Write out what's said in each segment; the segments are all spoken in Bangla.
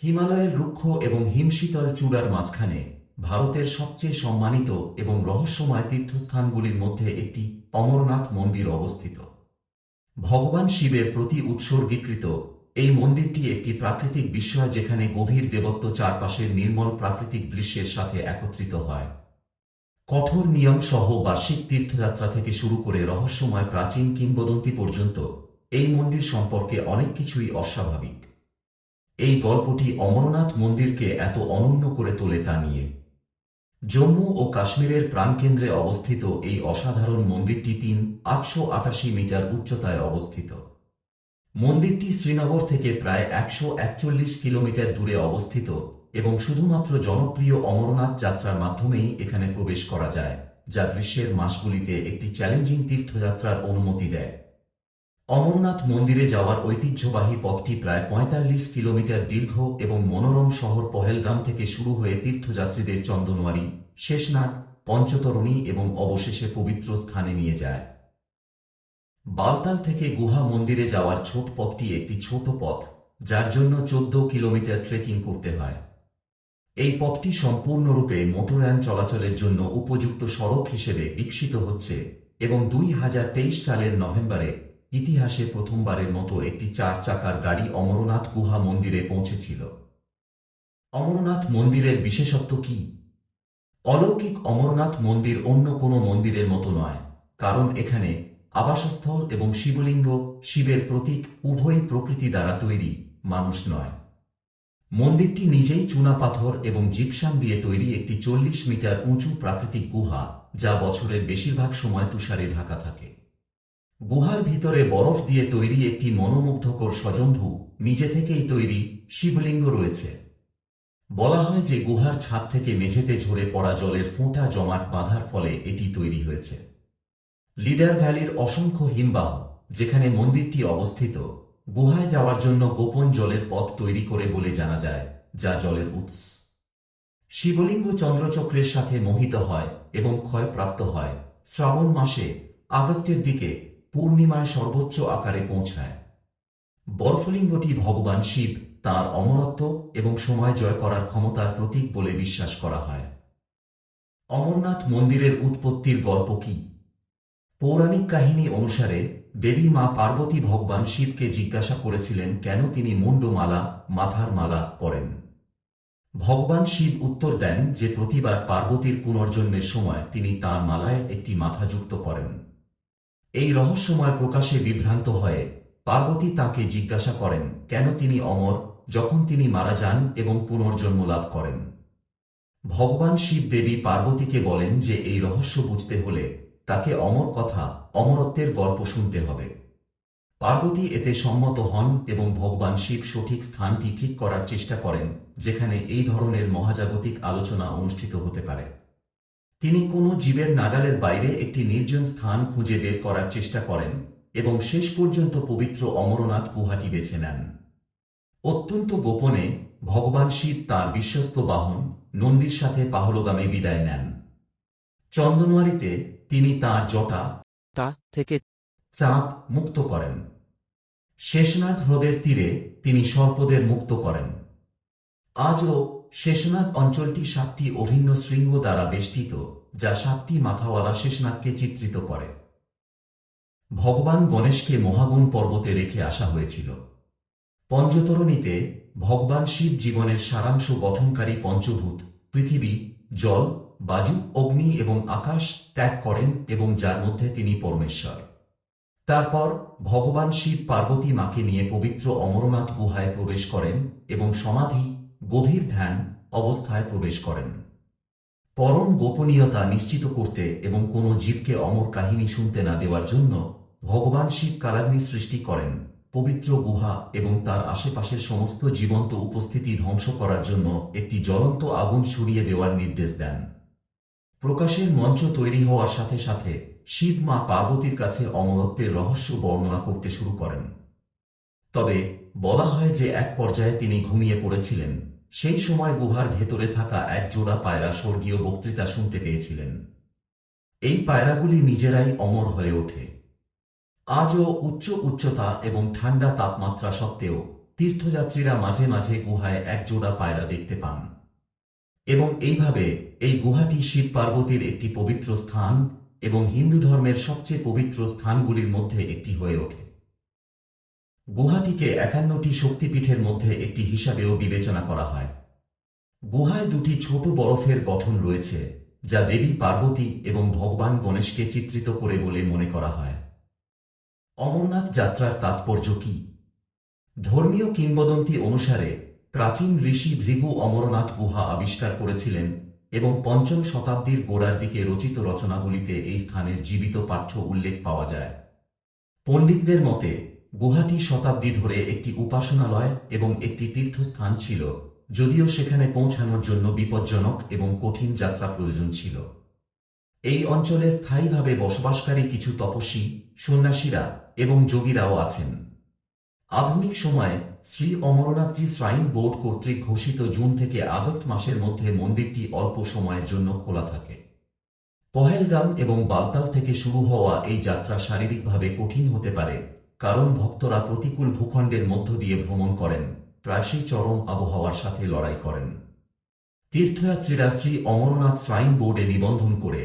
হিমালয়ের রুক্ষ এবং হিমশীতল চূড়ার মাঝখানে ভারতের সবচেয়ে সম্মানিত এবং রহস্যময় তীর্থস্থানগুলির মধ্যে একটি অমরনাথ মন্দির অবস্থিত। ভগবান শিবের প্রতি উৎসর্গীকৃত এই মন্দিরটি একটি প্রাকৃতিক বিস্ময়, যেখানে গভীর দেবত্ব চারপাশের নির্মল প্রাকৃতিক দৃশ্যের সাথে একত্রিত হয়। কঠোর নিয়ম সহ বার্ষিক তীর্থযাত্রা থেকে শুরু করে রহস্যময় প্রাচীন কিংবদন্তি পর্যন্ত এই মন্দির সম্পর্কে অনেক কিছুই অস্বাভাবিক। এই গল্পটি অমরনাথ মন্দিরকে এত অনন্য করে তোলে তা নিয়ে। জম্মু ও কাশ্মীরের প্রাণকেন্দ্রে অবস্থিত এই অসাধারণ মন্দিরটি ৩,৮৮৮ মিটার উচ্চতায় অবস্থিত। মন্দিরটি শ্রীনগর থেকে প্রায় ১৪১ কিলোমিটার দূরে অবস্থিত এবং শুধুমাত্র জনপ্রিয় অমরনাথ যাত্রার মাধ্যমেই এখানে প্রবেশ করা যায়, যা গ্রীষ্মের মাসগুলিতে একটি চ্যালেঞ্জিং তীর্থযাত্রার অনুমতি দেয়। অমরনাথ মন্দিরে যাওয়ার ঐতিহ্যবাহী পথটি প্রায় ৪৫ কিলোমিটার দীর্ঘ এবং মনোরম শহর পহেলগাম থেকে শুরু হয়ে তীর্থযাত্রীদের চন্দনওয়ারি, শেষনাগ, পঞ্চতরণী এবং অবশেষে পবিত্র স্থানে নিয়ে যায়। বালতাল থেকে গুহা মন্দিরে যাওয়ার ছোট পথটি একটি ছোট পথ, যার জন্য ১৪ কিলোমিটার ট্রেকিং করতে হয়। এই পথটি সম্পূর্ণরূপে মোটরযান চলাচলের জন্য উপযুক্ত সড়ক হিসেবে বিকশিত হচ্ছে এবং ২০২৩ সালের নভেম্বরে ইতিহাসে প্রথমবারের মতো একটি ৪ চাকার গাড়ি অমরনাথ গুহা মন্দিরে পৌঁছেছিল। অমরনাথ মন্দিরের বিশেষত্ব কি? অলৌকিক অমরনাথ মন্দির অন্য কোনো মন্দিরের মতো নয়, কারণ এখানে আবাসস্থল এবং শিবলিঙ্গ, শিবের প্রতীক, উভয়ই প্রকৃতি দ্বারা তৈরি, মানুষ নয়। মন্দিরটি নিজেই চুনাপাথর এবং জিপসাম দিয়ে তৈরি একটি ৪০ মিটার উঁচু প্রাকৃতিক গুহা, যা বছরের বেশিরভাগ সময় তুষারে ঢাকা থাকে। গুহার ভিতরে বরফ দিয়ে তৈরি একটি মনোমুগ্ধকর স্বয়ম্ভু, নিজে থেকেই তৈরি শিবলিঙ্গ রয়েছে। বলা হয় যে গুহার ছাদ থেকে মেঝেতে ঝরে পড়া জলের ফোঁটা জমাট বাঁধার ফলে এটি তৈরি হয়েছে। লিডার ভ্যালির অসংখ্য হিমবাহ, যেখানে মন্দিরটি অবস্থিত, গুহায় যাওয়ার জন্য গোপন জলের পথ তৈরি করে বলে জানা যায়, যা জলের উৎস। শিবলিঙ্গ চন্দ্রচক্রের সাথে মোহিত হয় এবং ক্ষয়প্রাপ্ত হয়। শ্রাবণ মাসে আগস্টের দিকে পূর্ণিমায় সর্বোচ্চ আকারে পৌঁছায়। বরফলিঙ্গটি ভগবান শিব তাঁর অমরত্ব এবং সময় জয় করার ক্ষমতার প্রতীক বলে বিশ্বাস করা হয়। অমরনাথ মন্দিরের উৎপত্তির গল্প কি? পৌরাণিক কাহিনী অনুসারে দেবী মা পার্বতী ভগবান শিবকে জিজ্ঞাসা করেছিলেন কেন তিনি মুন্ডমালা, মাথার মালা পরেন। ভগবান শিব উত্তর দেন যে প্রতিবার পার্বতীর পুনর্জন্মের সময় তিনি তাঁর মালায় একটি মাথা যুক্ত করেন। এই রহস্যময় প্রকাশে বিভ্রান্ত হয়ে পার্বতী তাঁকে জিজ্ঞাসা করেন কেন তিনি অমর, যখন তিনি মারা যান এবং পুনর্জন্ম লাভ করেন। ভগবান শিব দেবী পার্বতীকে বলেন যে এই রহস্য বুঝতে হলে তাকে অমর কথা, অমরত্বের গল্প শুনতে হবে। পার্বতী এতে সম্মত হন এবং ভগবান শিব সঠিক স্থানটি ঠিক করার চেষ্টা করেন যেখানে এই ধরনের মহাজাগতিক আলোচনা অনুষ্ঠিত হতে পারে। তিনি কোনো জীবের নাগালের বাইরে একটি নির্জন স্থান খুঁজে বের করার চেষ্টা করেন এবং শেষ পর্যন্ত পবিত্র অমরনাথ গুহাটি বেছে নেন। অত্যন্ত গোপনে ভগবান শিব তাঁর বিশ্বস্ত বাহন নন্দীর সাথে পাহলগামে বিদায় নেন। চন্দনওয়ারিতে তিনি তাঁর জটা থেকে চাপ মুক্ত করেন। শেষনাগ হ্রদের তীরে তিনি সর্পদের মুক্ত করেন। আজও শেষনাগ অঞ্চলটি ৭টি অভিন্ন শৃঙ্গ দ্বারা বেষ্টিত, যা ৭টি মাথাওয়ালা শেষনাগকে চিত্রিত করে। ভগবান গণেশকে মহাগুণ পর্বতে রেখে আসা হয়েছিল। পঞ্চতরণীতে ভগবান শিব জীবনের সারাংশ গঠনকারী পঞ্চভূত পৃথিবী, জল, বায়ু, অগ্নি এবং আকাশ ত্যাগ করেন এবং যার মধ্যে তিনি পরমেশ্বর। তারপর ভগবান শিব পার্বতী মাকে নিয়ে পবিত্র অমরনাথ গুহায় প্রবেশ করেন এবং সমাধি, গভীর ধ্যান অবস্থায় প্রবেশ করেন। পরম গোপনীয়তা নিশ্চিত করতে এবং কোনো জীবকে অমর কাহিনী শুনতে না দেওয়ার জন্য ভগবান শিব কালাগ্নি সৃষ্টি করেন। পবিত্র গুহা এবং তার আশেপাশের সমস্ত জীবন্ত উপস্থিতি ধ্বংস করার জন্য একটি জ্বলন্ত আগুন ছড়িয়ে দেওয়ার নির্দেশ দেন। প্রকাশের মঞ্চ তৈরি হওয়ার সাথে সাথে শিব মা পার্বতীর কাছে অমরত্বের রহস্য বর্ণনা করতে শুরু করেন। তবে বলা হয় যে এক পর্যায়ে তিনি ঘুমিয়ে পড়েছিলেন। সেই সময় গুহার ভেতরে থাকা এক জোড়া পায়রা স্বর্গীয় বক্তৃতা শুনতে পেয়েছিলেন। এই পায়রাগুলি নিজেরাই অমর হয়ে ওঠে। আজও উচ্চতা এবং ঠান্ডা তাপমাত্রা সত্ত্বেও তীর্থযাত্রীরা মাঝে মাঝে গুহায় একজোড়া পায়রা দেখতে পান এবং এইভাবে এই গুহাটি শিব পার্বতীর একটি পবিত্র স্থান এবং হিন্দু ধর্মের সবচেয়ে পবিত্র স্থানগুলির মধ্যে একটি হয়ে ওঠে। গুহাটিকে 51টি শক্তিপীঠের মধ্যে একটি হিসাবেও বিবেচনা করা হয়। গুহায় দুটি ছোট বরফের গঠন রয়েছে যা দেবী পার্বতী এবং ভগবান গণেশকে চিত্রিত করে বলে মনে করা হয়। অমরনাথ যাত্রার তাৎপর্য কি? ধর্মীয় কিংবদন্তি অনুসারে প্রাচীন ঋষি ভৃগু অমরনাথ গুহা আবিষ্কার করেছিলেন এবং 5ম শতাব্দীর গোড়ার দিকে রচিত রচনাগুলিতে এই স্থানের জীবিত পাঠ্য উল্লেখ পাওয়া যায়। পণ্ডিতদের মতে গুহাটি শতাব্দী ধরে একটি উপাসনালয় এবং একটি তীর্থস্থান ছিল, যদিও সেখানে পৌঁছানোর জন্য বিপজ্জনক এবং কঠিন যাত্রা প্রয়োজন ছিল। এই অঞ্চলে স্থায়ীভাবে বসবাসকারী কিছু তপস্বী, সন্ন্যাসীরা এবং যোগীরাও আছেন। আধুনিক সময়ে শ্রী অমরনাথজি শ্রাইন বোর্ড কর্তৃক ঘোষিত জুন থেকে আগস্ট মাসের মধ্যে মন্দিরটি অল্প সময়ের জন্য খোলা থাকে। পহেলগাম এবং বালতাল থেকে শুরু হওয়া এই যাত্রা শারীরিকভাবে কঠিন হতে পারে, কারণ ভক্তরা প্রতিকূল ভূখণ্ডের মধ্য দিয়ে ভ্রমণ করেন, প্রায়শই চরম আবহাওয়ার সাথে লড়াই করেন। তীর্থযাত্রীরা শ্রী অমরনাথ শ্রাইন বোর্ডে নিবন্ধন করে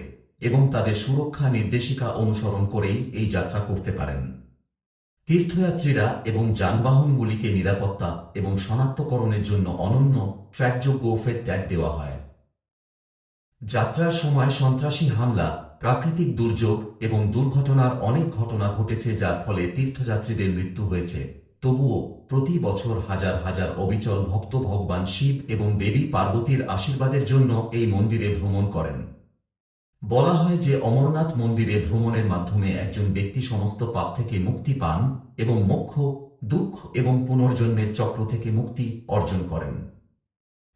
এবং তাদের সুরক্ষা নির্দেশিকা অনুসরণ করেই এই যাত্রা করতে পারেন। তীর্থযাত্রীরা এবং যানবাহনগুলিকে নিরাপত্তা এবং শনাক্তকরণের জন্য অনন্য ট্র্যাকযোগ্য ফেড ট্যাগ দেওয়া হয়। যাত্রার সময় সন্ত্রাসী হামলা, প্রাকৃতিক দুর্যোগ এবং দুর্ঘটনার অনেক ঘটনা ঘটেছে, যার ফলে তীর্থযাত্রীদের মৃত্যু হয়েছে। তবুও প্রতি বছর হাজার হাজার অবিচল ভক্ত ভগবান শিব এবং দেবী পার্বতীর আশীর্বাদের জন্য এই মন্দিরে ভ্রমণ করেন। বলা হয় যে অমরনাথ মন্দিরে ভ্রমণের মাধ্যমে একজন ব্যক্তি সমস্ত পাপ থেকে মুক্তি পান এবং মোক্ষ, দুঃখ এবং পুনর্জন্মের চক্র থেকে মুক্তি অর্জন করেন।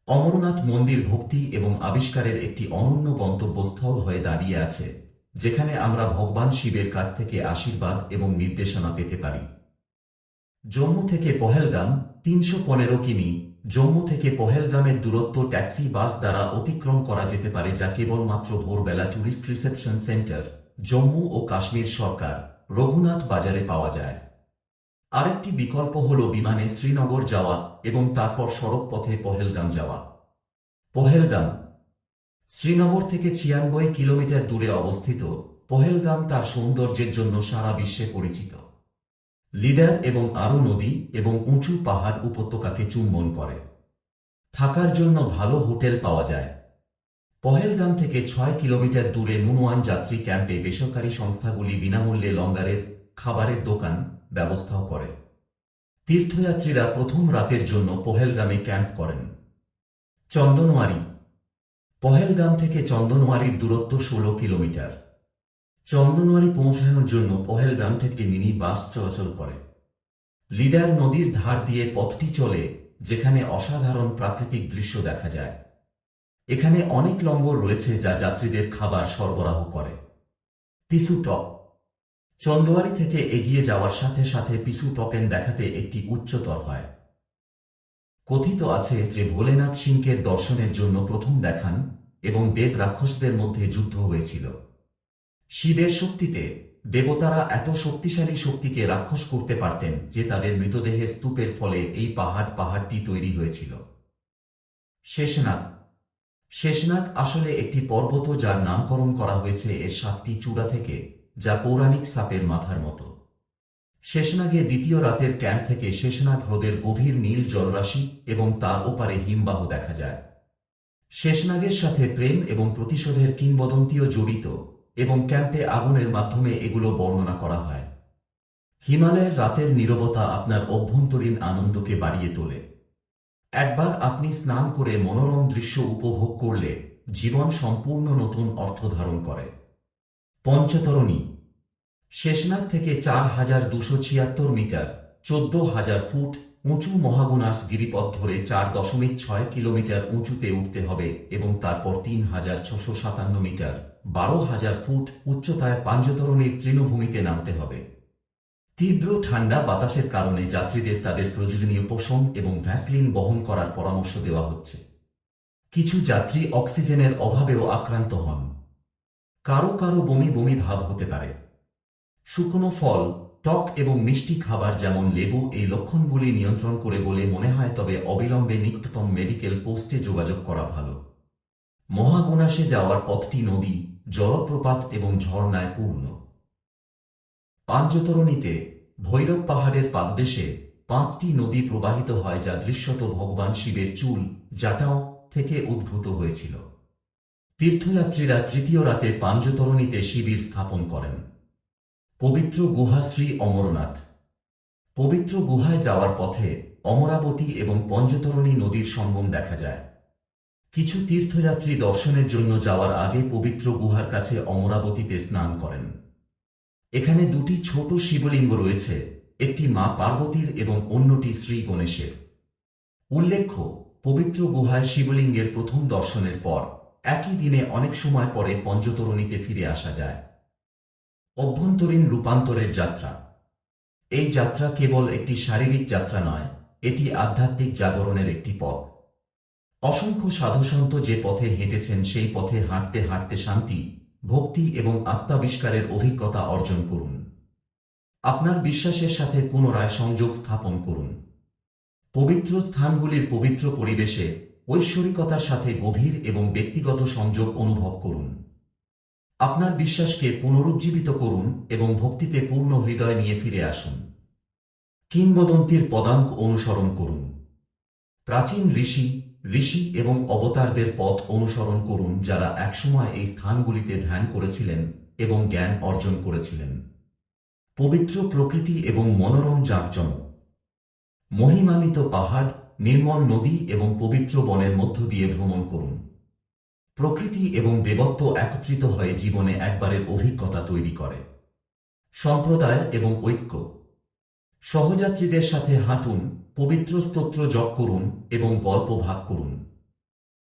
অমরনাথ মন্দির ভক্তি এবং আবিষ্কারের একটি অনন্য গন্তব্যস্থল হয়ে দাঁড়িয়ে আছে, যেখানে আমরা ভগবান শিবের কাছ থেকে আশীর্বাদ এবং নির্দেশনা পেতে পারি। জম্মু থেকে পহেলগাম 315 কিমি। জম্মু থেকে পহেলগামের দূরত্ব ট্যাক্সি বাস দ্বারা অতিক্রম করা যেতে পারে, যা কেবলমাত্র ভোরবেলা ট্যুরিস্ট রিসেপশন সেন্টার, জম্মু ও কাশ্মীর সরকার, রঘুনাথ বাজারে পাওয়া যায়। আরেকটি বিকল্প হল বিমানে শ্রীনগর যাওয়া এবং তারপর সড়ক পথে পহেলগাম যাওয়া। পহেলগাম শ্রীনগর থেকে 96 কিলোমিটার দূরে অবস্থিত। পহেলগাম তার সৌন্দর্যের জন্য সারা বিশ্বে পরিচিত। লিডার এবং আরও নদী এবং উঁচু পাহাড় উপত্যকাকে চুম্বন করে। থাকার জন্য ভালো হোটেল পাওয়া যায়। পহেলগাম থেকে 6 কিলোমিটার দূরে নুনওয়ান যাত্রী ক্যাম্পে বেসরকারি সংস্থাগুলি বিনামূল্যে লঙ্গারের, খাবারের দোকান ব্যবস্থাও করে। তীর্থযাত্রীরা প্রথম রাতের জন্য পহেলগামে ক্যাম্প করেন। চন্দনওয়ারি পহেলগাম থেকে চন্দনওয়ারির দূরত্ব 16 কিলোমিটার। চন্দনওয়ারি পৌঁছানোর জন্য পহেলগাম থেকে মিনি বাস চলাচল করে। লিডার নদীর ধার দিয়ে পথটি চলে, যেখানে অসাধারণ প্রাকৃতিক দৃশ্য দেখা যায়। এখানে অনেক লঙ্গর রয়েছে যা যাত্রীদের খাবার সরবরাহ করে। পিসু টপ চন্দওয়ারি থেকে এগিয়ে যাওয়ার সাথে সাথে পিসু টপেন দেখাতে একটি উচ্চতর হয়। কথিত আছে যে ভোলেনাথ সিংকে দর্শনের জন্য প্রথম দেখান এবং দেব রাক্ষসদের মধ্যে যুদ্ধ হয়েছিল। শিবের শক্তিতে দেবতারা এত শক্তিশালী শক্তিকে রাক্ষস করতে পারতেন যে তাদের মৃতদেহের স্তূপের ফলে এই পাহাড়টি তৈরি হয়েছিল। শেষনাগ শেষনাগ আসলে একটি পর্বত যার নামকরণ করা হয়েছে এর 7টি চূড়া থেকে, যা পৌরাণিক সাপের মাথার মতো। শেষনাগে দ্বিতীয় রাতের ক্যাম্প থেকে শেষনাগ হ্রদের গভীর নীল জলরাশি এবং তার ওপারে হিমবাহ দেখা যায়। শেষনাগের সাথে প্রেম এবং প্রতিশোধের কিংবদন্তিও জড়িত এবং ক্যাম্পে আগুনের মাধ্যমে এগুলো বর্ণনা করা হয়। হিমালয়ের রাতের নীরবতা আপনার অভ্যন্তরীণ আনন্দকে বাড়িয়ে তোলে। একবার আপনি স্নান করে মনোরম দৃশ্য উপভোগ করলে জীবন সম্পূর্ণ নতুন অর্থ ধারণ করে। পঞ্চতরণী শেষনাগ থেকে 4276 মিটার 14,000 ফুট উঁচু মহাগুনাস গিরিপথ ধরে 4.6 কিলোমিটার উঁচুতে উঠতে হবে এবং তারপর 3657 মিটার 12,000 ফুট উচ্চতায় পাঞ্চতরণীর তৃণভূমিতে নামতে হবে। তীব্র ঠান্ডা বাতাসের কারণে যাত্রীদের তাদের প্রয়োজনীয় পোষণ এবং ভ্যাসলিন বহন করার পরামর্শ দেওয়া হচ্ছে। কিছু যাত্রী অক্সিজেনের অভাবেও আক্রান্ত হন। কারো কারো বমি বমি ভাব হতে পারে। শুকনো ফল, টক এবং মিষ্টি খাবার যেমন লেবু এই লক্ষণগুলি নিয়ন্ত্রণ করে বলে মনে হয়, তবে অবিলম্বে নিকটতম মেডিকেল পোস্টে যোগাযোগ করা ভালো। মহাগুনাশে যাওয়ার পথটি নদী, জলপ্রপাত এবং ঝর্ণায় পূর্ণ। পাঞ্জতরণীতে ভৈরব পাহাড়ের পাদদেশে 5টি নদী প্রবাহিত হয়, যা দৃশ্যত ভগবান শিবের চুল জাটাও থেকে উদ্ভূত হয়েছিল। তীর্থযাত্রীরা তৃতীয় রাতে পাঞ্জতরণীতে শিবির স্থাপন করেন। পবিত্র গুহা শ্রী অমরনাথ। পবিত্র গুহায় যাওয়ার পথে অমরাবতী এবং পঞ্জতরণী নদীর সঙ্গম দেখা যায়। কিছু তীর্থযাত্রী দর্শনের জন্য যাওয়ার আগে পবিত্র গুহার কাছে অমরাবতীতে স্নান করেন। এখানে 2টি ছোট শিবলিঙ্গ রয়েছে, একটি মা পার্বতীর এবং অন্যটি শ্রী গণেশের। উল্লেখ্য, পবিত্র গুহায় শিবলিঙ্গের প্রথম দর্শনের পর একই দিনে অনেক সময় পরে পঞ্জতরণীতে ফিরে আসা যায়। অভ্যন্তরীণ রূপান্তরের যাত্রা। এই যাত্রা কেবল একটি শারীরিক যাত্রা নয়, এটি আধ্যাত্মিক জাগরণের একটি পথ। অসংখ্য সাধুসন্ত যে পথে হেঁটেছেন সেই পথে হাঁটতে হাঁটতে শান্তি, ভক্তি এবং আত্মাবিষ্কারের অভিজ্ঞতা অর্জন করুন। আপনার বিশ্বাসের সাথে পুনরায় সংযোগ স্থাপন করুন। পবিত্র স্থানগুলির পবিত্র পরিবেশে ঐশ্বরিকতার সাথে গভীর এবং ব্যক্তিগত সংযোগ অনুভব করুন। আপনার বিশ্বাসকে পুনরুজ্জীবিত করুন এবং ভক্তিতে পূর্ণ হৃদয় নিয়ে ফিরে আসুন। কিংবদন্তির পদাঙ্ক অনুসরণ করুন। প্রাচীন ঋষি এবং অবতারদের পথ অনুসরণ করুন, যারা একসময় এই স্থানগুলিতে ধ্যান করেছিলেন এবং জ্ঞান অর্জন করেছিলেন। পবিত্র প্রকৃতি এবং মনোরম জাঁকজমক। মহিমান্বিত পাহাড়, নির্মল নদী এবং পবিত্র বনের মধ্য দিয়ে ভ্রমণ করুন। প্রকৃতি এবং দেবত্ব একত্রিত হয়ে জীবনে একবারের অভিজ্ঞতা তৈরি করে। সম্প্রদায় এবং ঐক্য। সহযাত্রীদের সাথে হাঁটুন, পবিত্র স্তোত্র জপ করুন এবং গল্প ভাগ করুন।